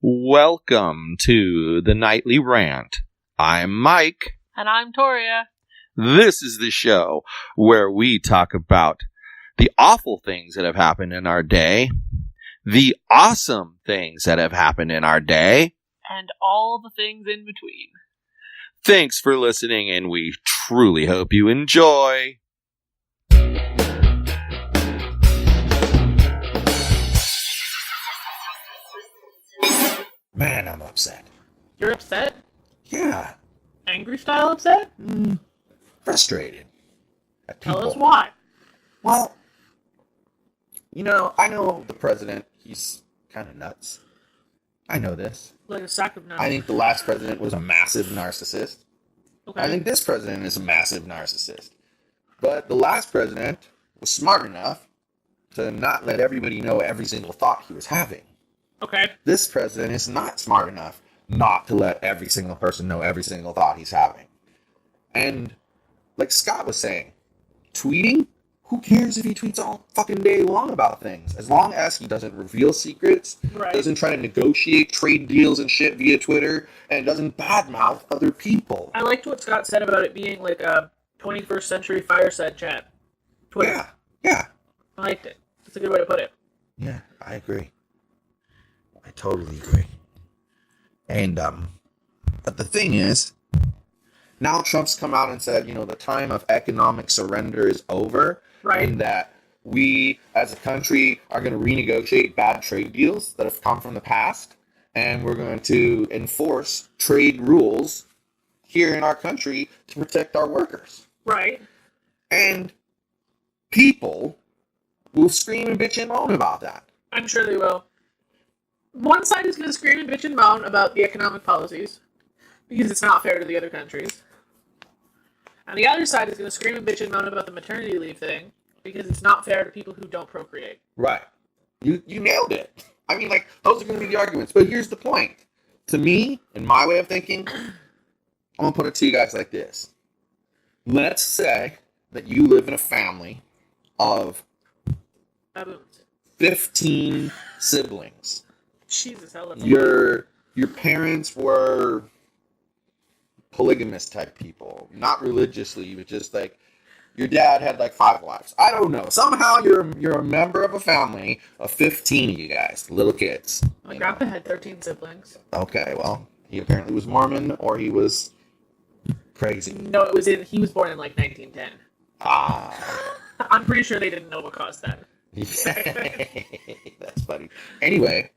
Welcome to the Nightly Rant. I'm Mike. And I'm Toria. This is the show where we talk about the awful things that have happened in our day, the awesome things that have happened in our day, and all the things in between. Thanks for listening, and we truly hope you enjoy. Man, I'm upset. You're upset? Yeah. Angry style upset? Frustrated. At people. Tell us why. Well, I know the president, he's kind of nuts. I know this. Like a sack of nuts. I think the last president was a massive narcissist. Okay. I think this president is a massive narcissist. But the last president was smart enough to not let everybody know every single thought he was having. Okay. This president is not smart enough not to let every single person know every single thought he's having. And like Scott was saying, tweeting, who cares if he tweets all fucking day long about things? As long as he doesn't reveal secrets, Right. doesn't try to negotiate trade deals and shit via Twitter, and doesn't badmouth other people. I liked what Scott said about it being like a 21st century fireside chat. Twitter. Yeah. I liked it. That's a good way to put it. Yeah, I agree. I totally agree. And, but the thing is, now Trump's come out and said, the time of economic surrender is over. Right. And that we, as a country, are going to renegotiate bad trade deals that have come from the past. And we're going to enforce trade rules here in our country to protect our workers. Right. And people will scream and bitch and moan about that. I'm sure they will. One side is going to scream and bitch and moan about the economic policies because it's not fair to the other countries. And the other side is going to scream and bitch and moan about the maternity leave thing because it's not fair to people who don't procreate. Right. You nailed it. I mean, those are going to be the arguments. But here's the point. To me, in my way of thinking, I'm going to put it to you guys like this. Let's say that you live in a family of 15 siblings. Jesus, hell of a Your parents were polygamous type people. Not religiously, but just your dad had 5 wives. I don't know. Somehow you're a member of a family of 15 of you guys, little kids. My grandpa had 13 siblings. Okay, well, he apparently was Mormon or he was crazy. No, he was born in 1910. Ah. I'm pretty sure they didn't know what caused that. That's funny. Anyway.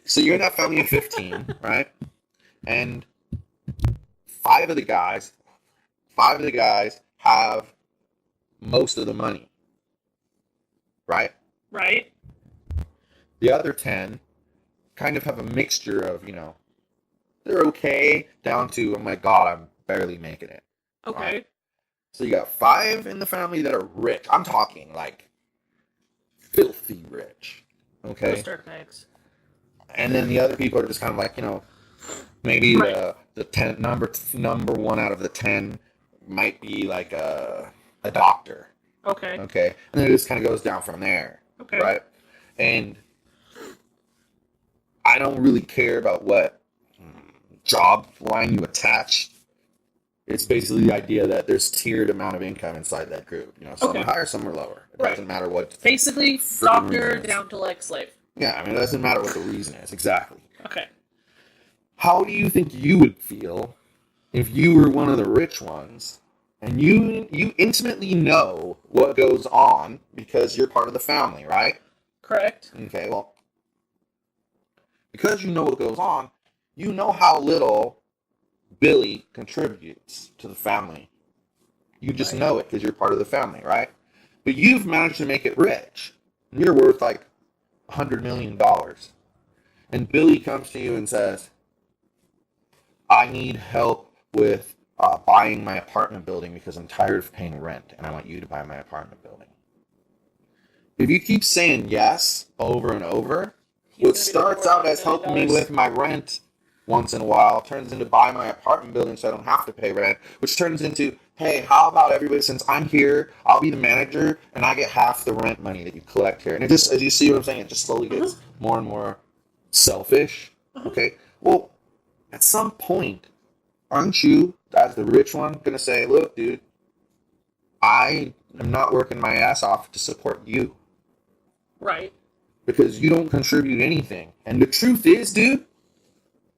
So you're in that family of 15, right? And 5 of the guys have most of the money. Right? Right. The other 10 kind of have a mixture of, they're okay down to, oh my God, I'm barely making it. Okay. Right? So you got 5 in the family that are rich. I'm talking filthy rich. Okay. Those dirtbags. And then the other people are just kind of maybe right. the 10 number 1 out of the 10 might be a doctor. Okay. Okay. And then it just kind of goes down from there. Okay. Right. And I don't really care about what job line you attach. It's basically the idea that there's tiered amount of income inside that group. Some are higher, some are lower. It doesn't matter what. Basically, doctor down to slave. Yeah, it doesn't matter what the reason is. Exactly. Okay. How do you think you would feel if you were one of the rich ones and you intimately know what goes on because you're part of the family, right? Correct. Okay, well, because you know what goes on, you know how little Billy contributes to the family. You just know it because you're part of the family, right? But you've managed to make it rich. You're worth $100 million. And Billy comes to you and says, I need help with buying my apartment building because I'm tired of paying rent and I want you to buy my apartment building. If you keep saying yes over and over, what starts out as helping me with my rent once in a while turns into buy my apartment building so I don't have to pay rent, which turns into, hey, how about everybody, since I'm here, I'll be the manager and I get half the rent money that you collect here. And it just, as you see what I'm saying, it just slowly gets more and more selfish. Okay, well, at some point, aren't you, as the rich one, going to say, look, dude, I am not working my ass off to support you Right. because you don't contribute anything. And the truth is, dude,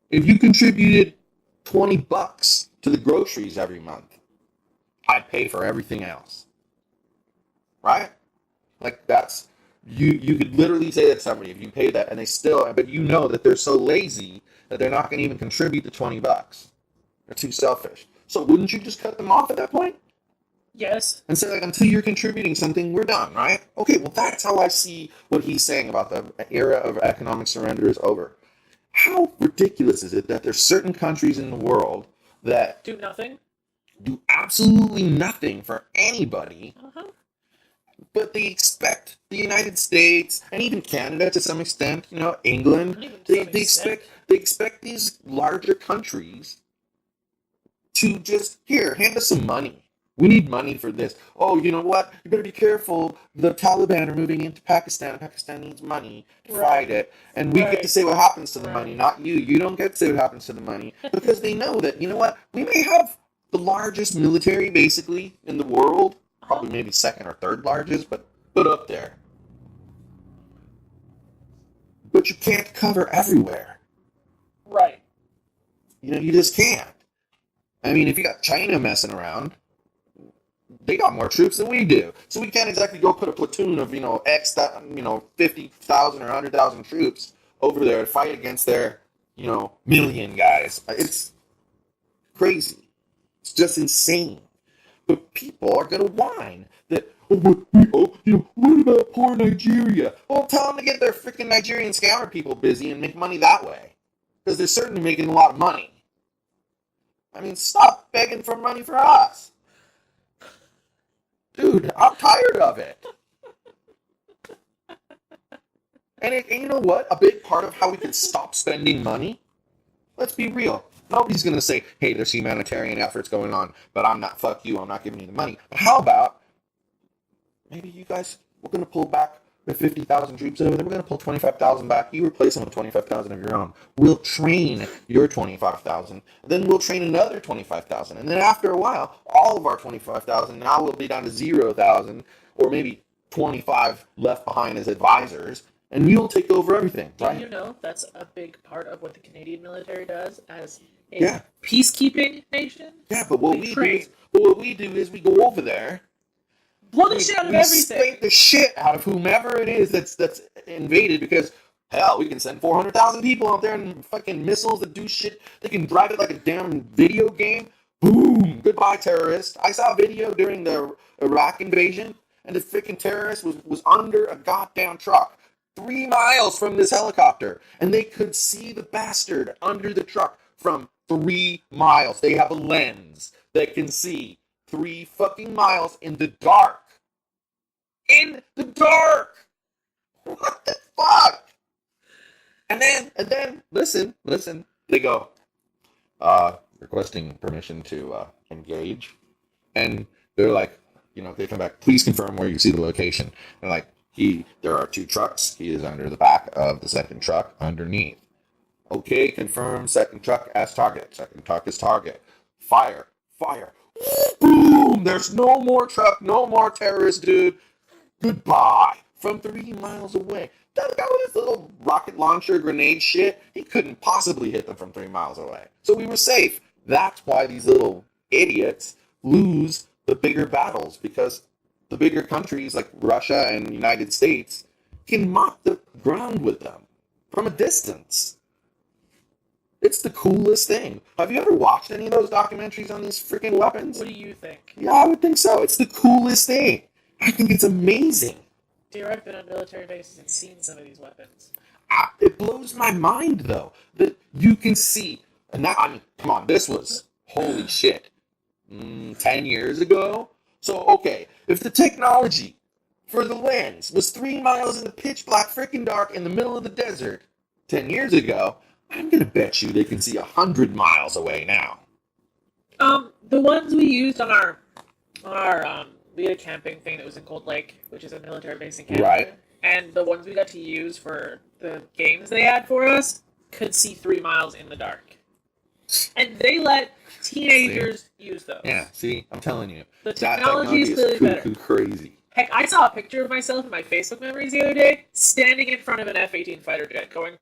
if you contributed $20 to the groceries every month, I'd pay for everything else. Right? Like that's you could literally say that to somebody if you pay that and they still, but you know that they're so lazy that they're not going to even contribute the $20. They're too selfish. So wouldn't you just cut them off at that point? Yes. And say, like, until you're contributing something, we're done, right? Okay, well, that's how I see what he's saying about the era of economic surrender is over. How ridiculous is it that there's certain countries in the world that Do nothing. do absolutely nothing for anybody, Uh-huh. but they expect the United States and even Canada to some extent, England, Even to some they expect these larger countries to just, here, hand us some money. We need money for this. Oh, you know what? You better be careful. The Taliban are moving into Pakistan. Pakistan needs money to fight it. And we get to say what happens to the money, not you. You don't get to say what happens to the money. Because they know that, you know what? We may have the largest military, basically, in the world. Probably maybe second or third largest, but up there. But you can't cover everywhere. Right. You just can't. I mean, if you got China messing around, they got more troops than we do. So we can't exactly go put a platoon of, 50,000 or 100,000 troops over there to fight against their, million guys. It's crazy. It's just insane. But people are going to whine that, what about poor Nigeria? Well, tell them to get their freaking Nigerian scammer people busy and make money that way. Because they're certainly making a lot of money. I mean, stop begging for money for us. Dude, I'm tired of it. And you know what? A big part of how we can stop spending money, let's be real. Nobody's going to say, hey, there's humanitarian efforts going on, but I'm not, fuck you, I'm not giving you the money. But how about, maybe you guys, we're going to pull back the 50,000 troops over there, we're going to pull 25,000 back, you replace them with 25,000 of your own. We'll train your 25,000, then we'll train another 25,000, and then after a while, all of our 25,000 now will be down to 0,000, or maybe 25 left behind as advisors, and we will take over everything, right? Do you know that's a big part of what the Canadian military does as a peacekeeping nation? Yeah, but what we do is we go over there, blow the shit out of everything. Scrape the shit out of whomever it is that's invaded, because hell, we can send 400,000 people out there and fucking missiles that do shit. They can drive it like a damn video game. Boom! Goodbye, terrorist. I saw a video during the Iraq invasion, and the freaking terrorist was under a goddamn truck 3 miles from this helicopter, and they could see the bastard under the truck from 3 miles. They have a lens that can see 3 fucking miles in the dark. In the dark! What the fuck? And then, listen, they go, requesting permission to engage. And they're like, they come back, please confirm where you see the location. And like, there are 2 trucks. He is under the back of the second truck underneath. Okay, confirm second truck as target. Second truck is target. Fire. Boom! There's no more truck, no more terrorist, dude. Goodbye. From 3 miles away. That guy with his little rocket launcher grenade shit, he couldn't possibly hit them from 3 miles away. So we were safe. That's why these little idiots lose the bigger battles, because the bigger countries like Russia and the United States can mop the ground with them from a distance. It's the coolest thing. Have you ever watched any of those documentaries on these freaking weapons? What do you think? Yeah, I would think so. It's the coolest thing. I think it's amazing. Dear, I've been on military bases and seen some of these weapons. It blows my mind, though, that you can see. And that, I mean, come on, this was, holy shit, 10 years ago? So, okay, if the technology for the lens was 3 miles in the pitch black freaking dark in the middle of the desert 10 years ago, I'm going to bet you they can see 100 miles away now. The ones we used on our we had a camping thing that was in Cold Lake, which is a military base in Canada. Right. and the ones we got to use for the games they had for us could see 3 miles in the dark. And they let teenagers use those. Yeah, see, I'm telling you. The That technology is clearly better. Crazy. Heck, I saw a picture of myself in my Facebook memories the other day, standing in front of an F-18 fighter jet, going,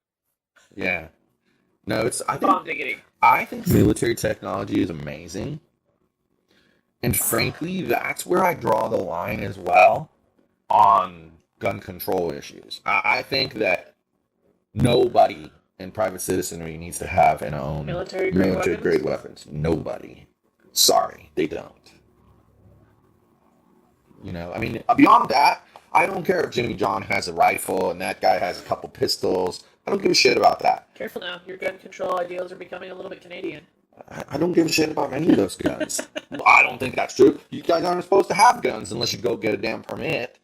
Yeah. No, bomb diggity. I think military technology is amazing. And frankly, that's where I draw the line as well on gun control issues. I think that nobody in private citizenry needs to have and own military-grade weapons. Nobody. Sorry, they don't. You know, I mean, beyond that, I don't care if Jimmy John has a rifle and that guy has a couple pistols. I don't give a shit about that. Careful now, your gun control ideals are becoming a little bit Canadian. I don't give a shit about any of those guns. Well, I don't think that's true. You guys aren't supposed to have guns unless you go get a damn permit.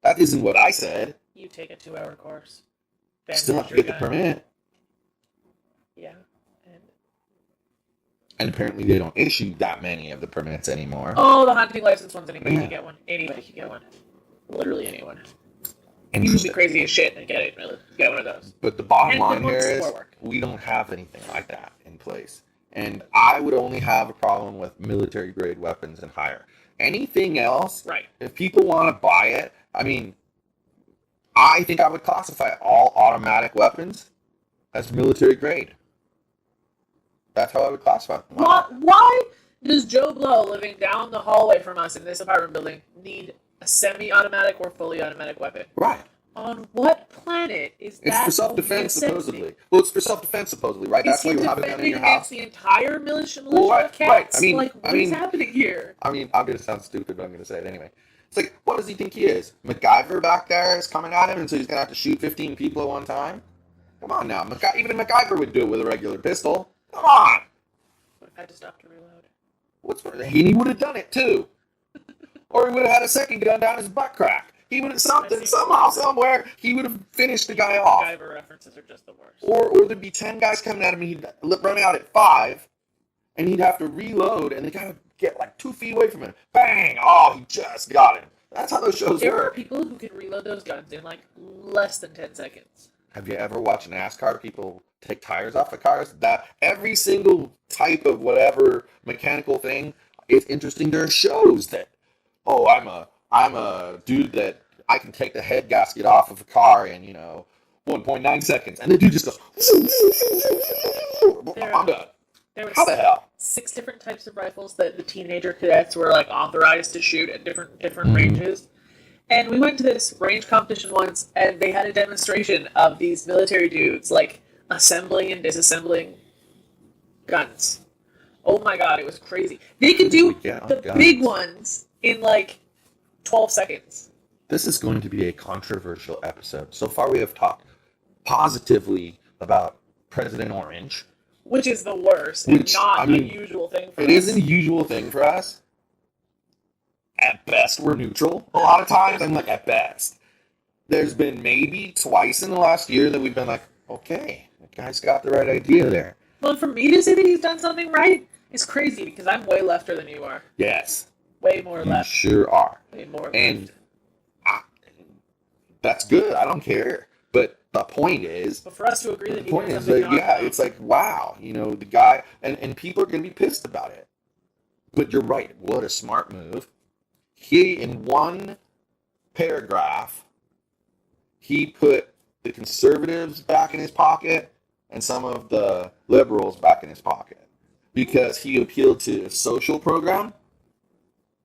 That isn't what I said. You take a 2-hour course. You still have to get the permit. Yeah. And apparently they don't issue that many of the permits anymore. Oh, the hunting license ones, anybody can get one. Anybody can get one. Literally anyone. You should be crazy as shit and get one of those. But the bottom line here is we don't have anything like that in place. And I would only have a problem with military grade weapons and higher. Anything else, right? If people want to buy it, I mean, I think I would classify all automatic weapons as military grade. That's how I would classify them. Why does Joe Blow, living down the hallway from us in this apartment building, need a semi-automatic or fully automatic weapon? Right. On what planet is that? It's for self-defense, supposedly. Well, it's for self-defense, supposedly, right? That's why you have it down in your house. The entire militia Right. cats? I mean, what is happening here? I mean, I'm going to sound stupid, but I'm going to say it anyway. It's like, what does he think he is? MacGyver back there is coming at him, and so he's going to have to shoot 15 people at one time? Come on now. Even MacGyver would do it with a regular pistol. Come on. What if I had to stop to reload? He would have done it, too. Or he would have had a second gun down his butt crack. He would have somehow, somewhere, he would have finished the guy off. MacGyver references are just the worst. Or there'd be 10 guys coming at him, and he'd run out at 5, and he'd have to reload, and the guy would get like 2 feet away from him. Bang! Oh, he just got him. That's how those shows work. There are people who can reload those guns in like less than 10 seconds. Have you ever watched NASCAR people take tires off of cars? That every single type of whatever mechanical thing, it's interesting. There are shows that, oh, I'm a dude that I can take the head gasket off of a car in, 1.9 seconds. And the dude just goes, I'm done. How the hell? 6 different types of rifles that the teenager cadets were like authorized to shoot at different ranges. And we went to this range competition once, and they had a demonstration of these military dudes like assembling and disassembling guns. Oh my god, it was crazy. They could do the big ones in like 12 seconds. This is going to be a controversial episode. So far we have talked positively about President Orange. Which is the worst, and not a usual thing for us. It isn't a usual thing for us. At best, we're neutral. A lot of times, I'm like, at best. There's been maybe twice in the last year that we've been like, okay, that guy's got the right idea there. Well, for me to say that he's done something right is crazy, because I'm way lefter than you are. Yes. Way more left. You sure are. Way more left. And that's good. I don't care. But the point is... But for us to agree that he did something wrong... Yeah, it's like, wow. The guy... And people are going to be pissed about it. But you're right. What a smart move. He, in one paragraph, he put the conservatives back in his pocket and some of the liberals back in his pocket. Because he appealed to a social program,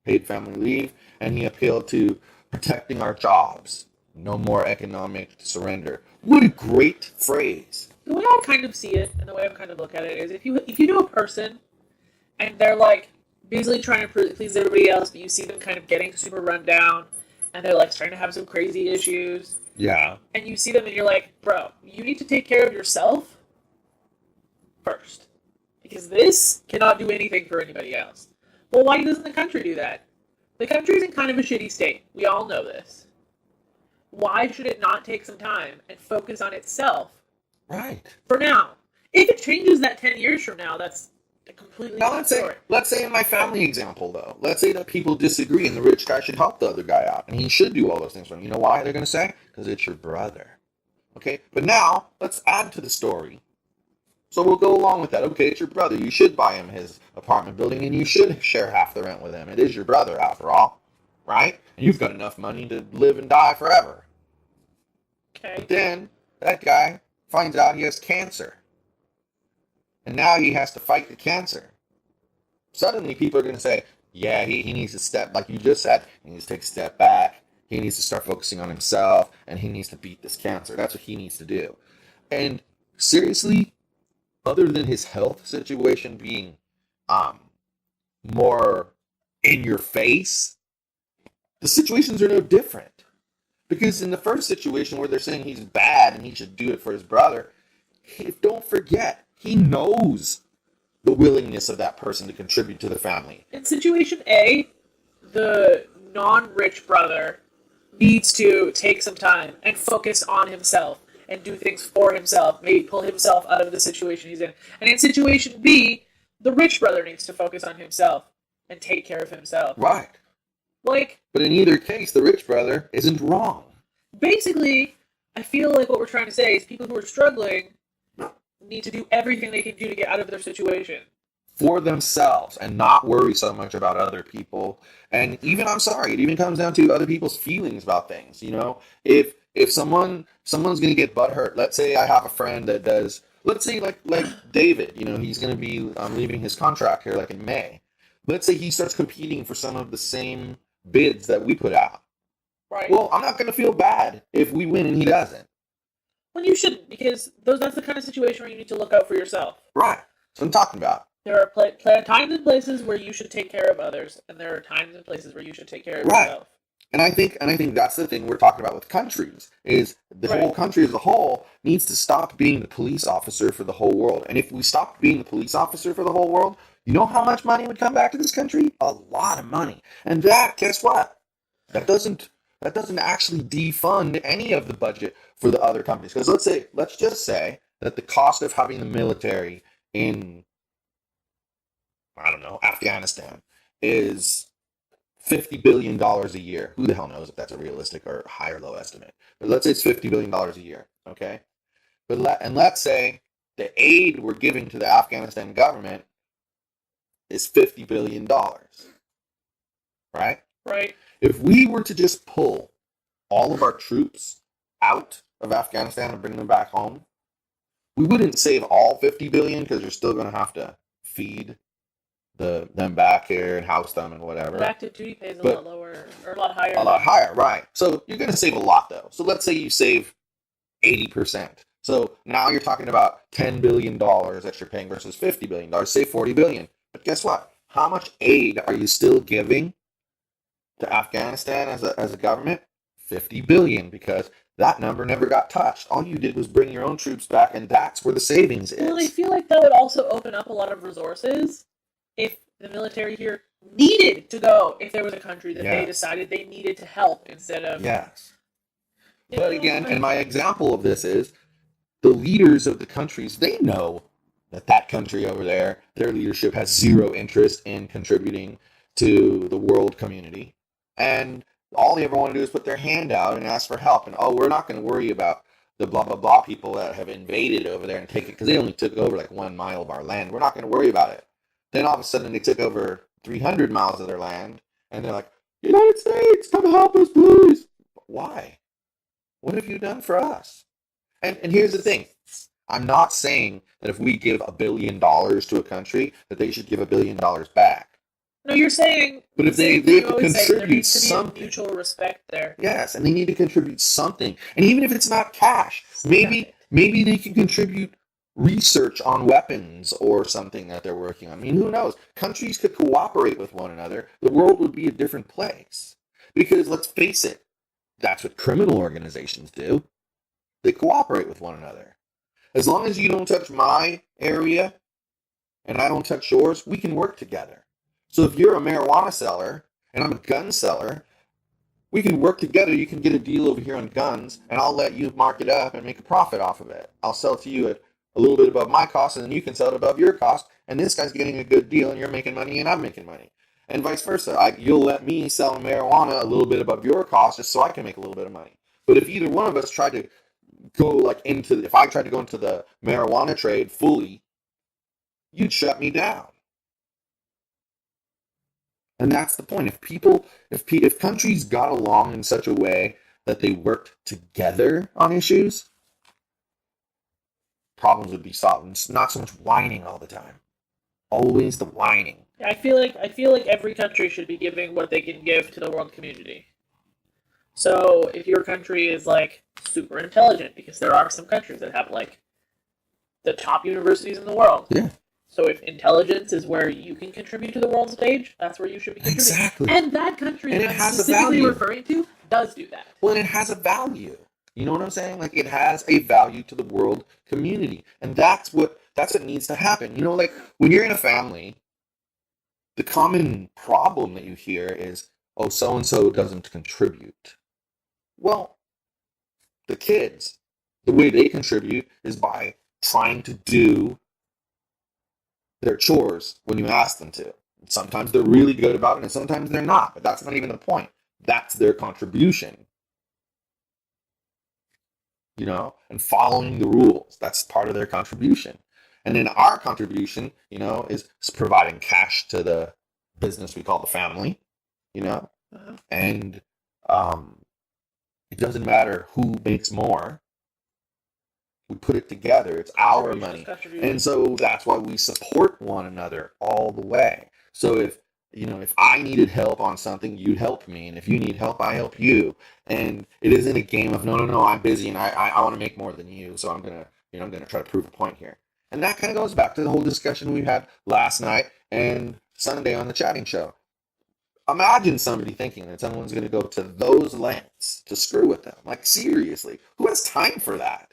paid family leave, and he appealed to protecting our jobs. No more economic surrender. What a great phrase. The way I kind of see it, and the way I kind of look at it, is if you know a person, and they're like, busily trying to please everybody else, but you see them kind of getting super run down, and they're like trying to have some crazy issues. Yeah. And you see them and you're like, bro, you need to take care of yourself first. Because this cannot do anything for anybody else. Well, why doesn't the country do that? The country's in kind of a shitty state. We all know this. Why should it not take some time and focus on itself? Right. For now. If it changes that 10 years from now, that's a completely Now different story. let's say in my family example though, let's say that people disagree and the rich guy should help the other guy out and he should do all those things for him. You know why they're going to say? Because it's your brother. Okay, but now let's add to the story. So we'll go along with that. Okay, it's your brother. You should buy him his apartment building and you should share half the rent with him. It is your brother after all, right? And you've got enough money to live and die forever. Okay. But then that guy finds out he has cancer. And now he has to fight the cancer. Suddenly people are going to say, yeah, he needs to step, like you just said, he needs to take a step back. He needs to start focusing on himself and he needs to beat this cancer. That's what he needs to do. And seriously, other than his health situation being more in your face, the situations are no different. Because in the first situation where they're saying he's bad and he should do it for his brother, don't forget, he knows the willingness of that person to contribute to the family. In situation A, the non-rich brother needs to take some time and focus on himself and do things for himself, maybe pull himself out of the situation he's in. And in situation B, the rich brother needs to focus on himself and take care of himself. Right. Like, but in either case, the rich brother isn't wrong. Basically, I feel like what we're trying to say is people who are struggling need to do everything they can do to get out of their situation. For themselves and not worry so much about other people. And even, I'm sorry, it even comes down to other people's feelings about things. You know, if someone's going to get butthurt, let's say I have a friend that does, let's say like David, you know, he's going to be leaving his contract here like in May. Let's say he starts competing for some of the same bids that we put out. Right. Well, I'm not going to feel bad if we win and he doesn't. Well, you shouldn't, because that's the kind of situation where you need to look out for yourself. Right. That's what I'm talking about. There are times and places where you should take care of others, and there are times and places where you should take care of yourself. And I think that's the thing we're talking about with countries, is the whole country as a whole needs to stop being the police officer for the whole world. And if we stopped being the police officer for the whole world, you know how much money would come back to this country? A lot of money. And that, guess what? That doesn't actually defund any of the budget for the other companies. Because let's just say that the cost of having the military in, I don't know, Afghanistan is $50 billion a year. Who the hell knows if that's a realistic or high or low estimate? But let's say it's $50 billion a year, okay? But let's say the aid we're giving to the Afghanistan government is $50 billion, right? Right. If we were to just pull all of our troops out of Afghanistan and bring them back home, we wouldn't save all $50 billion because you're still going to have to feed them back here and house them and whatever. The active duty pay is a lot lower, or a lot higher. A lot higher, right. So you're going to save a lot, though. So let's say you save 80%. So now you're talking about $10 billion that you're paying versus $50 billion. Save $40 billion. But guess what? How much aid are you still giving to Afghanistan as a government? $50 billion, because that number never got touched. All you did was bring your own troops back, and that's where the savings is. Well, I feel like that would also open up a lot of resources if the military here needed to go, if there was a country that they decided they needed to help instead of... Yes. But again, and my example of this is, the leaders of the countries, they know that country over there, their leadership has zero interest in contributing to the world community. And all they ever want to do is put their hand out and ask for help. And, we're not going to worry about the blah, blah, blah people that have invaded over there and take it, because they only took over like 1 mile of our land. We're not going to worry about it. Then all of a sudden they took over 300 miles of their land, and they're like, United States, come help us, please. Why? What have you done for us? And here's the thing. I'm not saying that if we give $1 billion to a country, that they should give $1 billion back. No, you're saying... But if they contribute something... mutual respect there. Yes, and they need to contribute something. And even if it's not cash, maybe they can contribute research on weapons or something that they're working on. I mean, who knows? Countries could cooperate with one another. The world would be a different place. Because let's face it, that's what criminal organizations do. They cooperate with one another. As long as you don't touch my area and I don't touch yours, we can work together. So if you're a marijuana seller and I'm a gun seller, we can work together. You can get a deal over here on guns, and I'll let you mark it up and make a profit off of it. I'll sell to you at a little bit above my cost, and then you can sell it above your cost, and this guy's getting a good deal, and you're making money, and I'm making money. And vice versa. You'll let me sell marijuana a little bit above your cost just so I can make a little bit of money. But if either one of us tried to go if I tried to go into the marijuana trade fully, you'd shut me down. And that's the point. If countries got along in such a way that they worked together on issues, problems would be solved. It's not so much whining all the time. Always the whining. I feel like every country should be giving what they can give to the world community. So if your country is like super intelligent, because there are some countries that have like the top universities in the world. Yeah. So if intelligence is where you can contribute to the world stage, that's where you should be contributing. Exactly. And that country and that it I'm has specifically a value. referring to does do that. Well, and it has a value. You know what I'm saying? Like, it has a value to the world community. And that's what needs to happen. You know, like, when you're in a family, the common problem that you hear is, oh, so-and-so doesn't contribute. Well, the kids, the way they contribute is by trying to do their chores when you ask them to. Sometimes they're really good about it, and sometimes they're not. But that's not even the point. That's their contribution. You know, and following the rules. That's part of their contribution. And then our contribution, you know, is providing cash to the business we call the family, you know, and it doesn't matter who makes more. We put it together. It's our money. And so that's why we support one another all the way. So if I needed help on something, you'd help me. And if you need help, I help you. And it isn't a game of, no, I'm busy and I want to make more than you. So I'm going to try to prove a point here. And that kind of goes back to the whole discussion we had last night and Sunday on the chatting show. Imagine somebody thinking that someone's going to go to those lengths to screw with them. Like, seriously, who has time for that?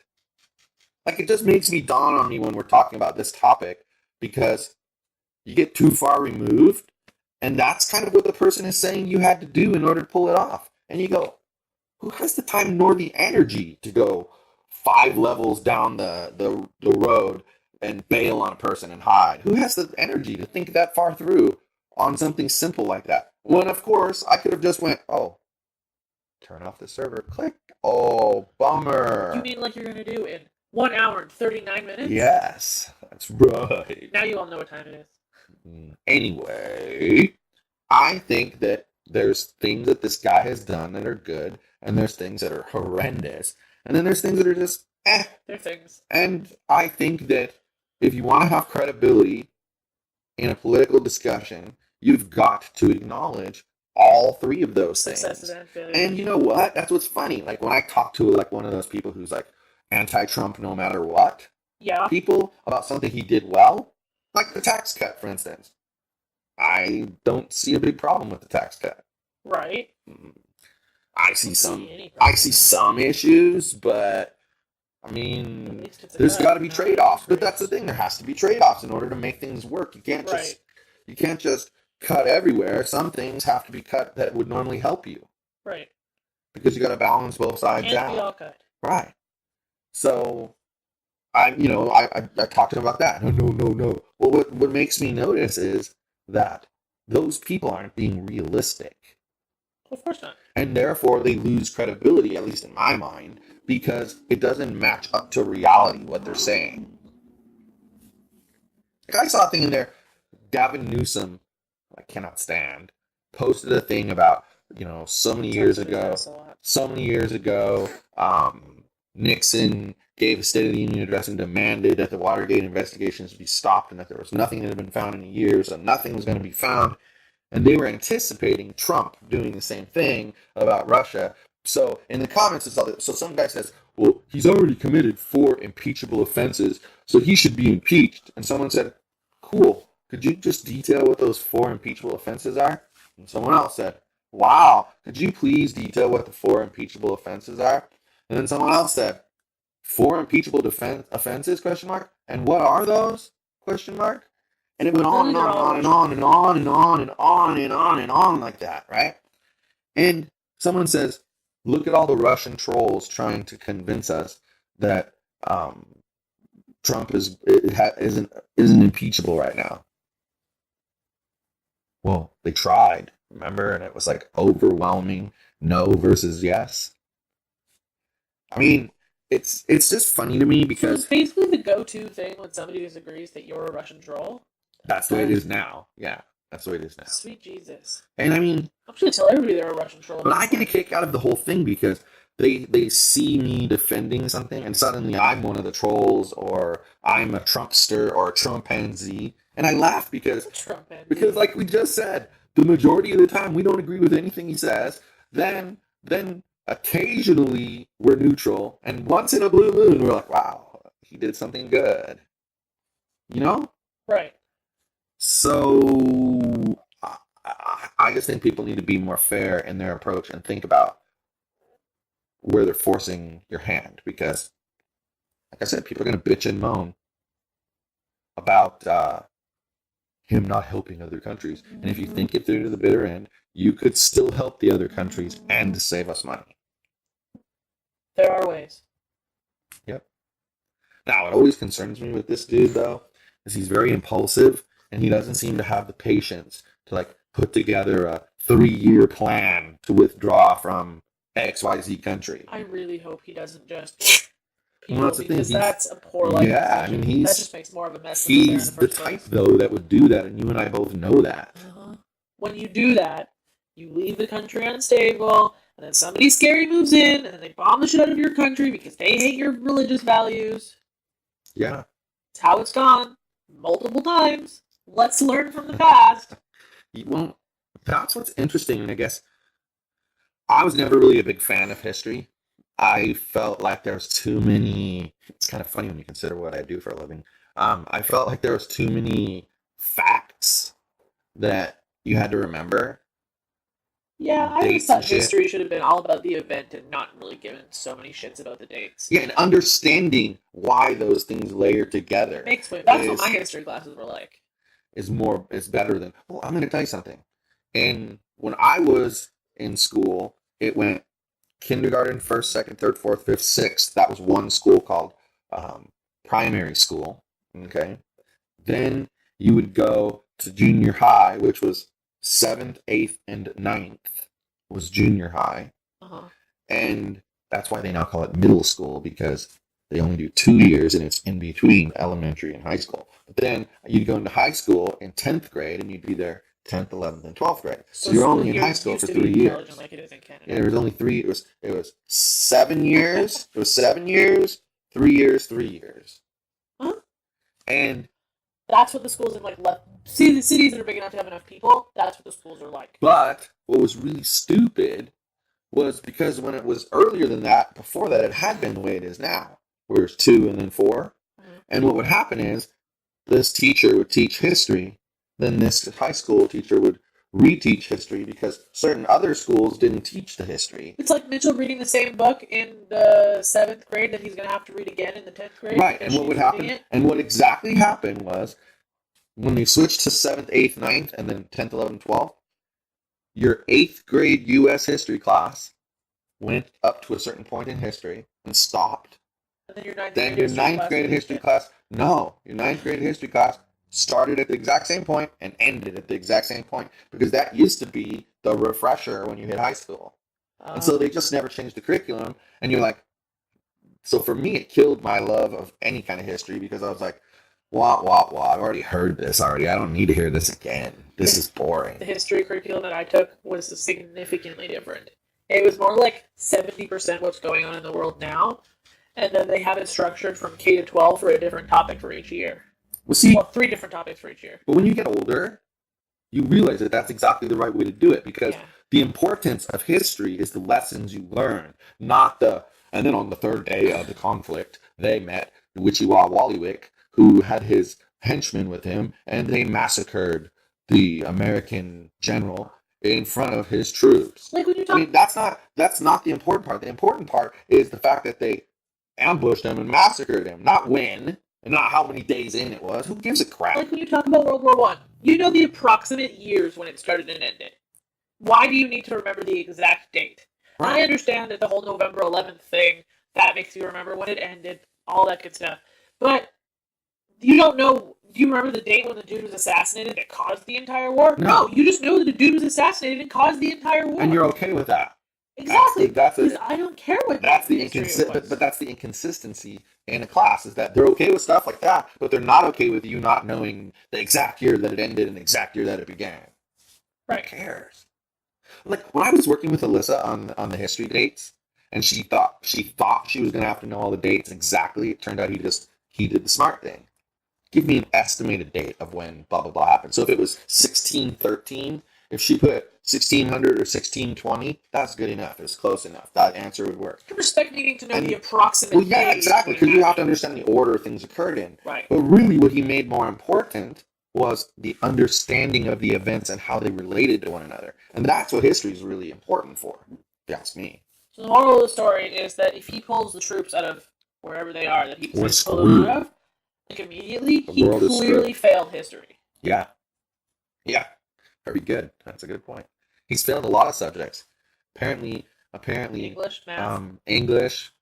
Like, it just makes me dawn on me when we're talking about this topic, because you get too far removed, and that's kind of what the person is saying you had to do in order to pull it off. And you go, who has the time nor the energy to go 5 levels down the road and bail on a person and hide? Who has the energy to think that far through on something simple like that? When, of course, I could have just went, oh, turn off the server, click, oh, bummer. You mean like you're going to do in 1 hour and 39 minutes? Yes, that's right. Now you all know what time it is. Anyway, I think that there's things that this guy has done that are good, and there's things that are horrendous, and then there's things that are just, They're things. And I think that if you want to have credibility in a political discussion, you've got to acknowledge all 3 of those Successes things. and failures. And you know what? That's what's funny. Like, when I talk to like one of those people who's like anti-Trump no matter what, people about something he did well, like the tax cut, for instance. I don't see a big problem with the tax cut. Right. I see some issues, but I mean, there's got to be trade-offs. But that's the thing; there has to be trade-offs in order to make things work. You can't just cut everywhere. Some things have to be cut that would normally help you. Right. Because you got to balance both sides out. Can't be all cut. Right. So, I talked to him about that. No. Well, what makes me notice is that those people aren't being realistic. Of course not. And therefore, they lose credibility, at least in my mind, because it doesn't match up to reality, what they're saying. Like, I saw a thing in there, Gavin Newsom, I cannot stand, posted a thing about, so many years ago, Nixon gave a State of the Union address and demanded that the Watergate investigations be stopped and that there was nothing that had been found in years, and nothing was going to be found. And they were anticipating Trump doing the same thing about Russia. So in the comments, so some guy says, well, he's already committed 4 impeachable offenses, so he should be impeached. And someone said, cool, could you just detail what those 4 impeachable offenses are? And someone else said, wow, could you please detail what the 4 impeachable offenses are? And then someone else said, 4 impeachable offenses, ? And what are those? ? And it went on and on and on and on and on and on and on and on like that, right? And someone says, look at all the Russian trolls trying to convince us that Trump isn't impeachable right now. Well, they tried, remember, and it was like overwhelming no versus yes. I mean, it's just funny to me So because it's basically the go-to thing when somebody disagrees that you're a Russian troll. that's the way it is now. Yeah, that's the way it is now. Sweet Jesus. And I mean, I'm just gonna tell everybody they're a Russian troll. but I get a kick out of the whole thing because they see me defending something, and suddenly I'm one of the trolls, or I'm a Trumpster or a Trumpanzee, and I laugh because like we just said, the majority of the time we don't agree with anything he says. Then occasionally we're neutral, and once in a blue moon we're like, wow, he did something good, you know? Right. So I just think people need to be more fair in their approach and think about where they're forcing your hand, because, like I said, people are going to bitch and moan about him not helping other countries. And if you think it through to the bitter end, you could still help the other countries and save us money. There are ways. Yep. Now, it always concerns me with this dude, though, is he's very impulsive, and he doesn't seem to have the patience to, like, put together a 3-year plan to withdraw from XYZ country. I really hope he doesn't just Well, that's the thing. That's a poor life. Yeah, I mean, that just makes more of a mess. He's the type, though, that would do that, and you and I both know that. When you do that, you leave the country unstable, and then somebody scary moves in, and then they bomb the shit out of your country because they hate your religious values. Yeah. It's how it's gone multiple times. Let's learn from the past. Well, that's what's interesting, and I guess I was never really a big fan of history. I felt like there was too many. It's kind of funny when you consider what I do for a living. I felt like there was too many facts that you had to remember. Yeah, I always thought history should have been all about the event and not really given so many shits about the dates. Yeah, and understanding why those things layer together. That's what my history classes were like. Is better than. Well, I'm going to tell you something. And when I was in school, it went kindergarten, 1st, 2nd, 3rd, 4th, 5th, 6th. That was one school called primary school. Okay. Then you would go to junior high, which was 7th, 8th, and 9th was junior high. And that's why they now call it middle school, because they only do 2 years, and it's in between elementary and high school. But then you'd go into high school in 10th grade, and you'd be there 10th, 11th, and 12th grade. So you're only in high school for 3 years. Like it is in Canada. Yeah, there was only 3. It was 7 years. It was 7 years, 3 years, 3 years. Huh? And that's what the schools in see, the cities that are big enough to have enough people, that's what the schools are like. But what was really stupid was because when it was earlier than that, before that, it had been the way it is now, where it's 2 and then 4. And what would happen is this teacher would teach history, then this high school teacher would reteach history because certain other schools didn't teach the history. It's like Mitchell reading the same book in the 7th grade that he's going to have to read again in the 10th grade. Right, and what would happen, and what exactly happened was, when you switched to 7th, 8th, 9th, and then 10th, 11th, 12th, your 8th grade U.S. history class went up to a certain point in history and stopped. And then your 9th grade history class, your 9th grade history class started at the exact same point and ended at the exact same point, because that used to be the refresher when you hit high school. And so they just never changed the curriculum, and you're like, so for me it killed my love of any kind of history, because I was like, wah, wah, wah, I've already heard this already. I don't need to hear this again. This is boring. The history curriculum that I took was significantly different. It was more like 70% what's going on in the world now, and then they have it structured from K to 12 for a different topic for each year. Well, see, 3 different topics for each year. But when you get older, you realize that that's exactly the right way to do it, because the importance of history is the lessons you learn, not the, and then on the 3rd day of the conflict, they met Wichiwa Wallywick, who had his henchmen with him, and they massacred the American general in front of his troops. Like when you talk, I mean, that's not the important part. The important part is the fact that they ambushed him and massacred him, not when. And not how many days in it was. Who gives a crap? Like when you talk about World War I, you know the approximate years when it started and ended. Why do you need to remember the exact date? Right. I understand that the whole November 11th thing, that makes you remember when it ended, all that good stuff. But You don't know. Do you remember the date when the dude was assassinated that caused the entire war? No. You just know that the dude was assassinated and caused the entire war. And you're okay with that. Exactly. Because I don't care what that's the but that's the inconsistency in a class, is that they're okay with stuff like that, but they're not okay with you not knowing the exact year that it ended and the exact year that it began. Right. Who cares? Like when I was working with Alyssa on the history dates, and she thought she was gonna have to know all the dates exactly. It turned out he did the smart thing. Give me an estimated date of when blah blah blah happened. So if it was 1613, if she put 1600 or 1620, that's good enough. It's close enough. That answer would work. I respect needing to know the approximate. Well, yeah, exactly, because you have to understand the order things occurred in. Right. But really, what he made more important was the understanding of the events and how they related to one another, and that's what history is really important for. If you ask me. So the moral of the story is that if he pulls the troops out of wherever they are that he We're pull them out screwed. of, like immediately, The he world is clearly failed history. Yeah. Yeah. Very good. That's a good point. He's failed a lot of subjects. Apparently, English, math, English,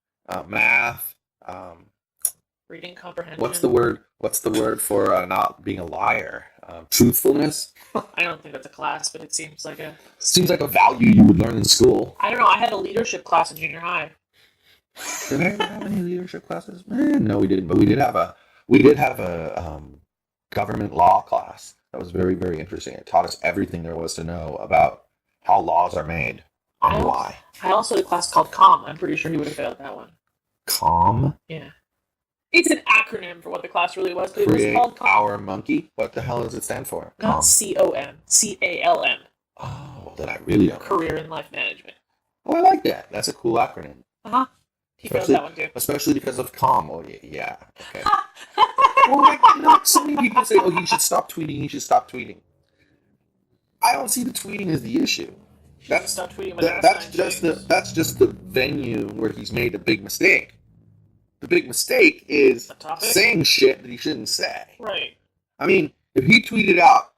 math. reading comprehension. What's the word for not being a liar? Truthfulness. I don't think that's a class, but it seems like a value you would learn in school. I don't know. I had a leadership class in junior high. Did I ever have any leadership classes? No, we didn't. But we did have a government law class that was very, very interesting. It taught us everything there was to know about how laws are made and why. I also had a class called COM. I'm pretty sure he would have failed that one. COM? Yeah. It's an acronym for what the class really was. But it was Create called COM. Our Monkey? What the hell does it stand for? Not COM. CALM. Oh, then I really don't know. Career and Life Management. Oh, I like that. That's a cool acronym. Uh-huh. He failed that one too. Especially because of COM. Oh, yeah. Okay. Well, so many people say, oh, he should stop tweeting. I don't see the tweeting as the issue. That's just the venue where he's made a big mistake. The big mistake is saying shit that he shouldn't say. Right. I mean, if he tweeted out,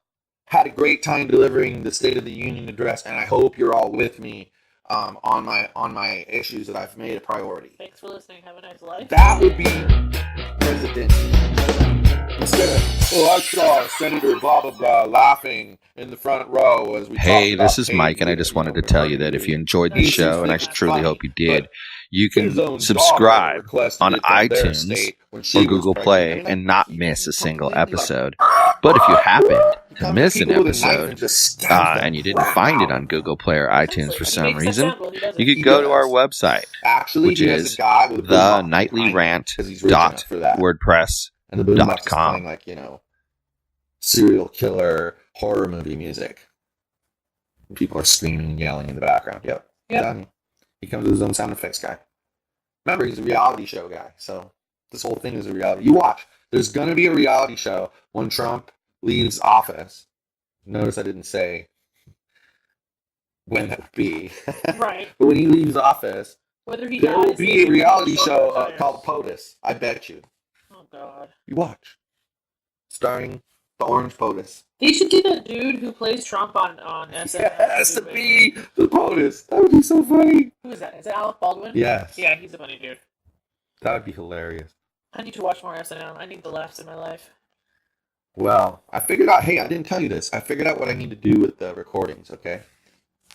had a great time delivering the State of the Union address, and I hope you're all with me on my issues that I've made a priority. Thanks for listening. Have a nice life. That would be president. Instead of, I saw Senator blah blah blah laughing in the front row as we. Hey, this is Mike, and I just wanted to tell you that if you enjoyed the show, and I truly hope you did, you can subscribe on iTunes or Google Play and not miss a single episode. But if you happened to miss an episode and you didn't find it on Google Play or iTunes for some reason, you could go to our website, which is theNightlyRant.wordpress.com. Like, serial killer horror movie music. People are screaming and yelling in the background. Yep. Done. He comes with his own sound effects guy. Remember, he's a reality show guy, so this whole thing is a reality. You watch. There's going to be a reality show when Trump leaves office. Notice I didn't say when that would be. Right. But when he leaves office, there will be a reality show called POTUS. I bet you. Oh, God. You watch. Starring the Orange POTUS. They should get a dude who plays Trump on SNL. It has to be the POTUS. That would be so funny. Who is that? Is it Alec Baldwin? Yes. Yeah, he's a funny dude. That would be hilarious. I need to watch more SNL. I need the laughs in my life. Well, I figured out, hey, I didn't tell you this. I figured out what I need to do with the recordings, okay?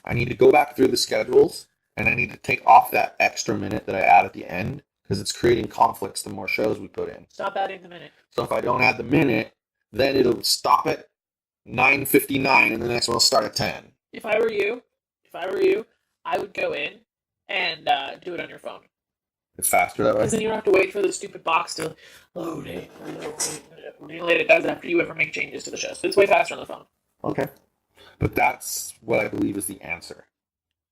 I need to go back through the schedules, and I need to take off that extra minute that I add at the end, because it's creating conflicts the more shows we put in. Stop adding the minute. So if I don't add the minute, then it'll stop at 9:59, and the next one will start at 10. If I were you, I would go in and do it on your phone. It's faster that way? Because then you don't have to wait for the stupid box to load it. It does after you ever make changes to the show. So it's way faster on the phone. Okay. But that's what I believe is the answer.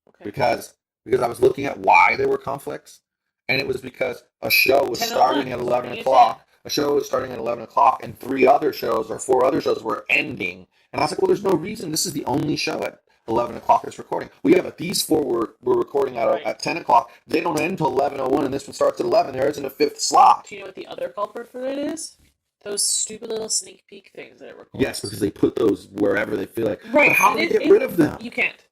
Okay. Because I was looking at why there were conflicts, and it was because a show was starting at 11 o'clock. A show was starting at 11 o'clock, and 4 other shows were ending. And I was like, well, there's no reason. This is the only show at 11 o'clock that's recording. We have these 4 were recording at 10 o'clock. They don't end until 11:01, and this one starts at 11. There isn't a 5th slot. Do you know what the other culprit for it is? Those stupid little sneak peek things that it records. Yes, because they put those wherever they feel like. Right. But how do they get rid of them? You can't.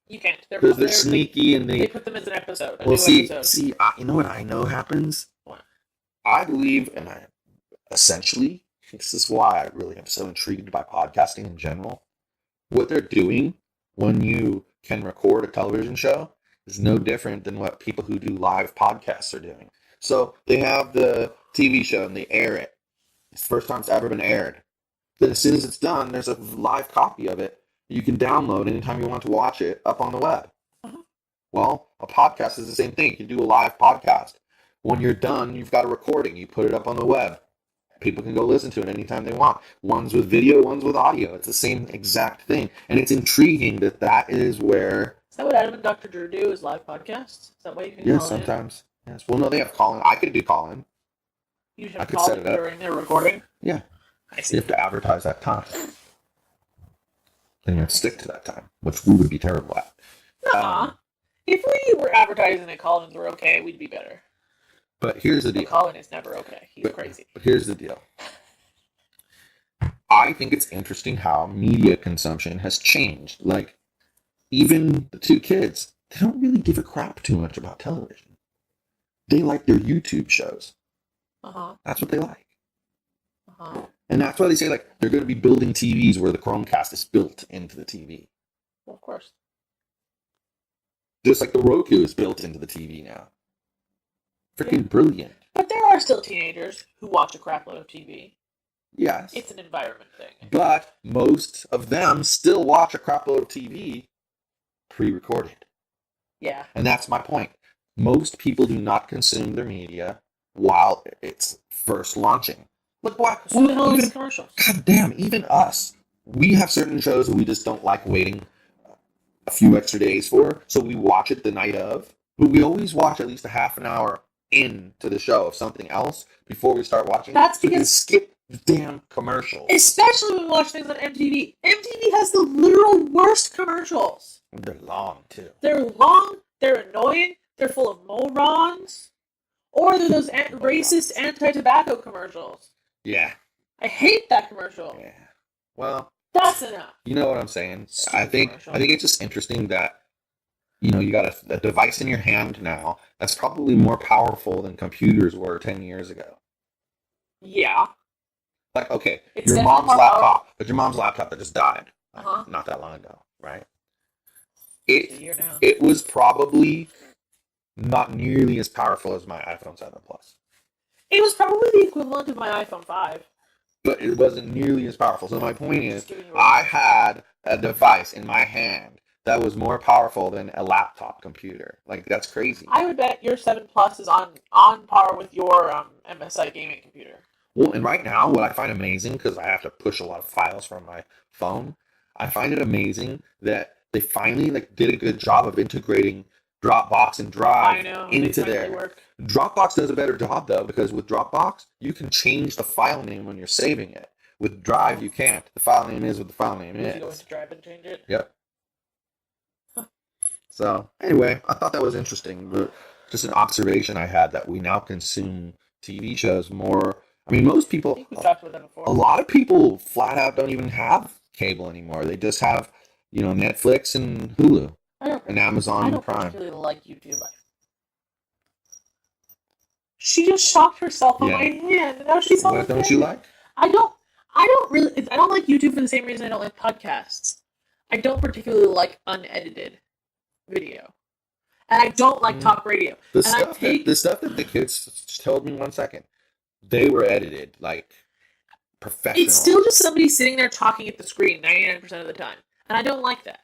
Because they're sneaky and they put them as an episode. You know what I know happens? What? I believe, and essentially, this is why I really am so intrigued by podcasting in general. What they're doing when you can record a television show is no different than what people who do live podcasts are doing. So they have the TV show and they air it. It's the first time it's ever been aired. Then as soon as it's done, there's a live copy of it you can download anytime you want to watch it up on the web. Uh-huh. Well, a podcast is the same thing. You can do a live podcast. When you're done, you've got a recording. You put it up on the web. People can go listen to it anytime they want. One's with video, one's with audio. It's the same exact thing. And it's intriguing that that is where... Is that what Adam and Dr. Drew do, is live podcasts? Is that why you can Yes, call in? sometimes. Yes. Well, no, they have call-in. I could do call-in. You should I have could called set in it up. during their recording? Yeah. I You see. have to advertise that time. Then you have to stick to that time, which we would be terrible at. Nuh-uh. If we were advertising that call-ins were okay, we'd be better. But here's the The deal. call-in is never okay. He's crazy. But here's the deal. I think it's interesting how media consumption has changed. Like, even the two kids, they don't really give a crap too much about television. They like their YouTube shows. Uh-huh. That's what they like. Uh-huh. And that's why they say, like, they're going to be building TVs where the Chromecast is built into the TV. Well, of course. Just like the Roku is built into the TV now. Freaking brilliant. But there are still teenagers who watch a crap load of TV. Yes. It's an environment thing. But most of them still watch a crap load of TV pre-recorded. Yeah. And that's my point. Most people do not consume their media while it's first launching. Look, what? So the hell is commercials? God damn, even us. We have certain shows that we just don't like waiting a few extra days for, so we watch it the night of. But we always watch at least a half an hour into the show of something else before we start watching. That's so we can because- skip the damn commercials. Especially when we watch things on MTV. MTV has the literal worst commercials. They're long too. They're long, they're annoying, they're full of morons, or they're those racist anti-tobacco commercials. Yeah. I hate that commercial. Yeah. Well, That's enough. you know what I'm saying. Stupid I think commercial. it's just interesting that you got a device in your hand now that's probably more powerful than computers were 10 years ago. Yeah. Like, okay, It's your definitely mom's more laptop, but your mom's laptop that just died Uh-huh. not that long ago, right? It's a year now. It was probably not nearly as powerful as my iPhone 7 Plus, It was probably the equivalent of my iPhone 5. but it wasn't nearly as powerful. So my point is, It's doing it I had a device in my hand that was more powerful than a laptop computer. Like, that's crazy. I would bet your 7 Plus is on par with your MSI gaming computer. Well, and right now, what I find amazing, because I have to push a lot of files from my phone, I find it amazing that they finally did a good job of integrating Dropbox and I Drive know. into they finally there. work. Dropbox does a better job, though, because with Dropbox, you can change the file name when you're saving it. With Drive, you can't. The file name is what the file name You can go is. into Drive and change it. Yep. So, anyway, I thought that was interesting. But just an observation I had that we now consume TV shows more. I mean, most I people, think we talked about that before. a lot of people flat out don't even have cable anymore. They just have, Netflix and Hulu and Amazon I don't Prime. particularly like YouTube. She just shocked herself on Yeah. my hand, and now she's all What don't you like? I don't like YouTube for the same reason I don't like podcasts. I don't particularly like unedited video, and I don't like talk radio. The And I stuff, take- the stuff that the kids told me 1 second, they were edited like professional. It's still just somebody sitting there talking at the screen 99% of the time, and I don't like that.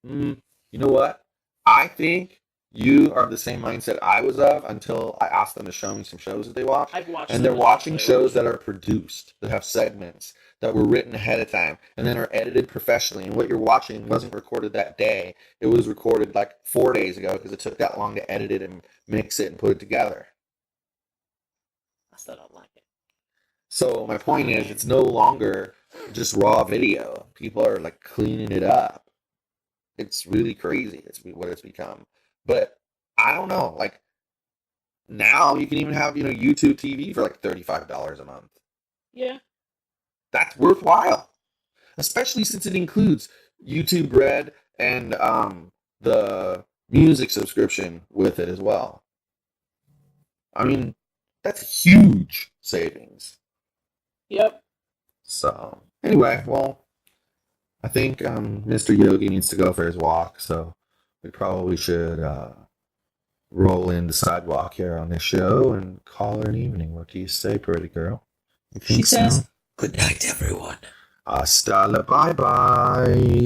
You know what? I think you are the same mindset I was of until I asked them to show me some shows that they watch. I've watched, And they're watching shows that are produced, that have segments, that were written ahead of time, and then are edited professionally. And what you're watching wasn't recorded that day. It was recorded 4 days ago because it took that long to edit it and mix it and put it together. I still don't like it. So my point is, it's no longer just raw video. People are cleaning it up. It's really crazy. It's what it's become. But I don't know. Now you can even have YouTube TV for $35 a month. Yeah. That's worthwhile, especially since it includes YouTube Red and the music subscription with it as well. I mean, that's huge savings. Yep. So, anyway, well, I think Mr. Yogi needs to go for his walk, so we probably should roll in the sidewalk here on this show and call her an evening. What do you say, pretty girl? You think She says, so? "Good night, everyone." Hasta la bye-bye.